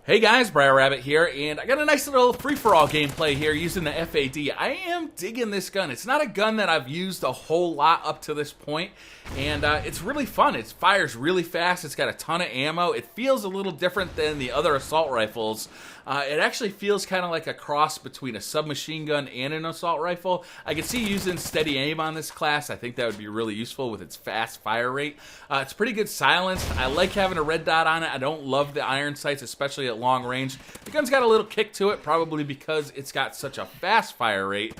Hey guys, BriarRabbit here, and I got a nice little free-for-all gameplay here using the FAD. I am digging this gun. It's not a gun that I've used a whole lot up to this point, and it's really fun. It fires really fast. It's got a ton of ammo. It feels a little different than the other assault rifles. It actually feels kind of like a cross between a submachine gun and an assault rifle. I can see using steady aim on this class. I think that would be really useful with its fast fire rate. It's pretty good silenced. I like having a red dot on it. I don't love the iron sights, especially at long range. The gun's got a little kick to it, probably because it's got such a fast fire rate.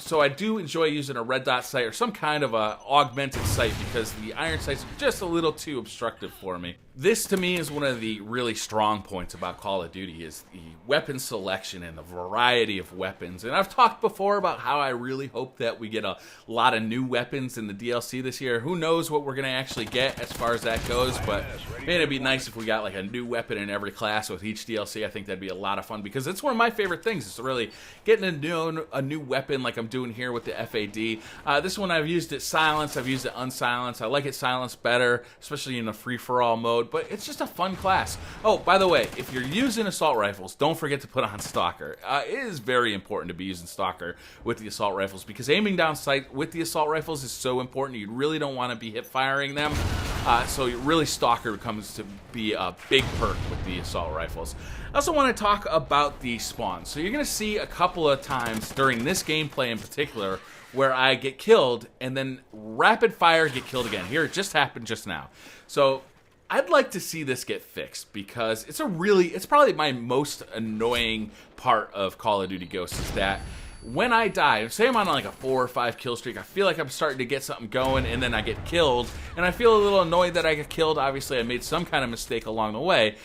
So I do enjoy using a red dot sight or some kind of a augmented sight because the iron sights are just a little too obstructive for me. This, to me, is one of the really strong points about Call of Duty is the weapon selection and the variety of weapons. And I've talked before about how I really hope that we get a lot of new weapons in the DLC this year. Who knows what we're going to actually get as far as that goes, but man, it'd be nice if we got like a new weapon in every class with each DLC. I think that'd be a lot of fun because it's one of my favorite things is really getting a new weapon like I'm doing here with the FAD. This one I've used it silenced, I've used it unsilenced. I like it silenced better, especially in a free-for-all mode. But it's just a fun class. Oh, by the way, if you're using assault rifles, don't forget to put on Stalker. It is very important to be using Stalker with the assault rifles because aiming down sight with the assault rifles is so important. You really don't want to be hip firing them. So really Stalker comes to be a big perk with the assault rifles. I also want to talk about the spawns. So you're going to see a couple of times during this gameplay in particular where I get killed and then rapid fire get killed again. Here, it just happened just now. So I'd like to see this get fixed because it's probably my most annoying part of Call of Duty Ghosts is that when I die, say I'm on like a 4 or 5 kill streak, I feel like I'm starting to get something going and then I get killed and I feel a little annoyed that I get killed. Obviously I made some kind of mistake along the way,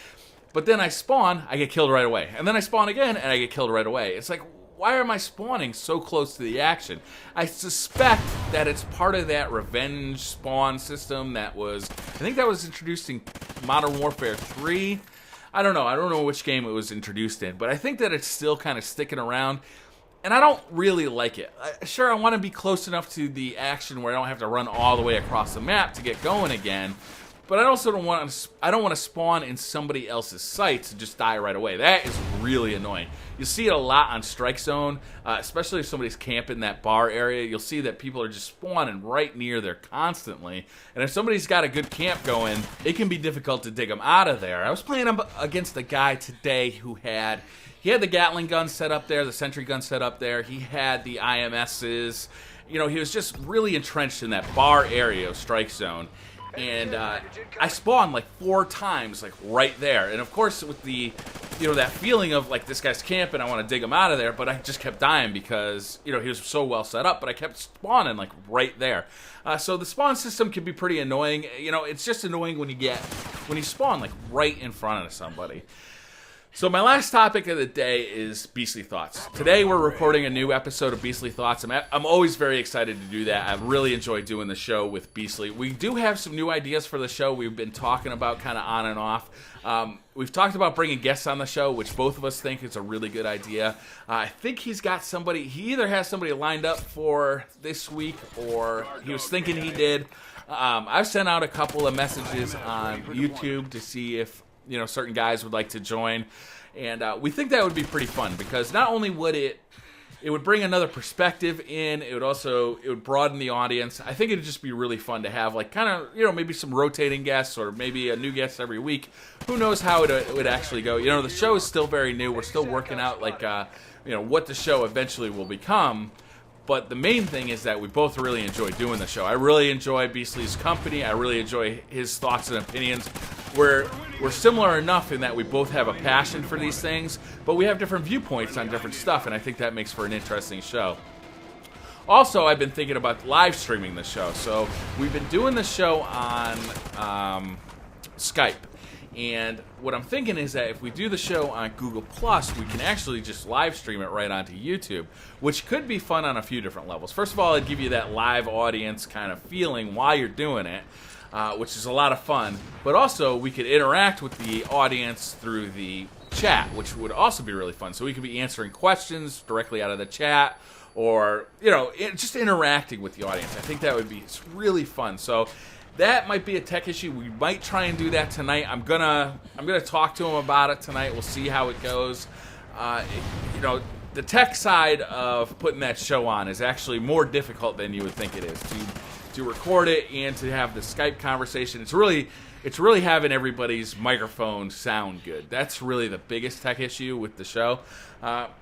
but then I spawn, I get killed right away. And then I spawn again and I get killed right away. It's like, why am I spawning so close to the action? I suspect that it's part of that revenge spawn system that was, I think that was introduced in Modern Warfare 3. I don't know which game it was introduced in, but I think that it's still kind of sticking around, and I don't really like it. Sure, I want to be close enough to the action where I don't have to run all the way across the map to get going again, but I also don't want to spawn in somebody else's sights and just die right away. That is really annoying. You see it a lot on Strike Zone, especially if somebody's camping that bar area. You'll see that people are just spawning right near there constantly. And if somebody's got a good camp going, it can be difficult to dig them out of there. I was playing against a guy today who had the Gatling gun set up there, the sentry gun set up there. He had the IMSs. You know, he was just really entrenched in that bar area of Strike Zone. And I spawned like 4 times, like right there. And of course, with the, that feeling of like this guy's camping, I want to dig him out of there, but I just kept dying because, he was so well set up, but I kept spawning like right there. So the spawn system can be pretty annoying. It's just annoying when you spawn like right in front of somebody. So my last topic of the day is Beastly Thoughts. Today we're recording a new episode of Beastly Thoughts. I'm always very excited to do that. I really enjoy doing the show with Beastly. We do have some new ideas for the show we've been talking about kind of on and off. We've talked about bringing guests on the show, which both of us think is a really good idea. I think he either has somebody lined up for this week or he was thinking he did. I've sent out a couple of messages on YouTube to see if certain guys would like to join, and we think that would be pretty fun because not only would it would bring another perspective in, it would broaden the audience. I think it'd just be really fun to have like kind of maybe some rotating guests or maybe a new guest every week. Who knows how it would actually go? The show is still very new. We're still working out like what the show eventually will become. But the main thing is that we both really enjoy doing the show. I really enjoy Beastly's company. I really enjoy his thoughts and opinions. We're similar enough in that we both have a passion for these things, but we have different viewpoints on different stuff, and I think that makes for an interesting show. Also, I've been thinking about live streaming the show. So we've been doing the show on Skype. And what I'm thinking is that if we do the show on Google+, we can actually just live stream it right onto YouTube, which could be fun on a few different levels. First of all, it'd give you that live audience kind of feeling while you're doing it, which is a lot of fun. But also, we could interact with the audience through the chat, which would also be really fun. So we could be answering questions directly out of the chat, or just interacting with the audience. I think that would be really fun. So that might be a tech issue. We might try and do that tonight. I'm gonna talk to him about it tonight. We'll see how it goes. You know, the tech side of putting that show on is actually more difficult than you would think it is. To record it and to have the Skype conversation, it's really having everybody's microphone sound good. That's really the biggest tech issue with the show.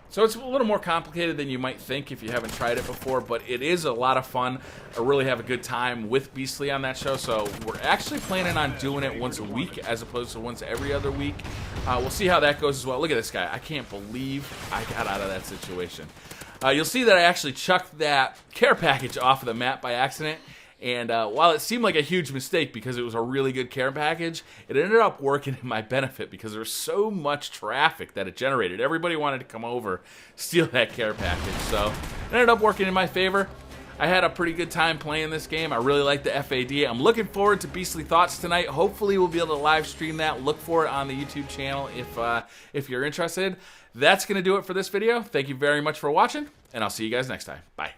So it's a little more complicated than you might think if you haven't tried it before, but it is a lot of fun. I really have a good time with Beastly on that show, so we're actually planning on doing it once a week as opposed to once every other week. We'll see how that goes as well. Look at this guy. I can't believe I got out of that situation. You'll see that I actually chucked that care package off of the map by accident. And while it seemed like a huge mistake because it was a really good care package, it ended up working in my benefit because there was so much traffic that it generated. Everybody wanted to come over, steal that care package. So it ended up working in my favor. I had a pretty good time playing this game. I really like the FAD. I'm looking forward to Beastly Thoughts tonight. Hopefully we'll be able to live stream that. Look for it on the YouTube channel if you're interested. That's going to do it for this video. Thank you very much for watching, and I'll see you guys next time. Bye.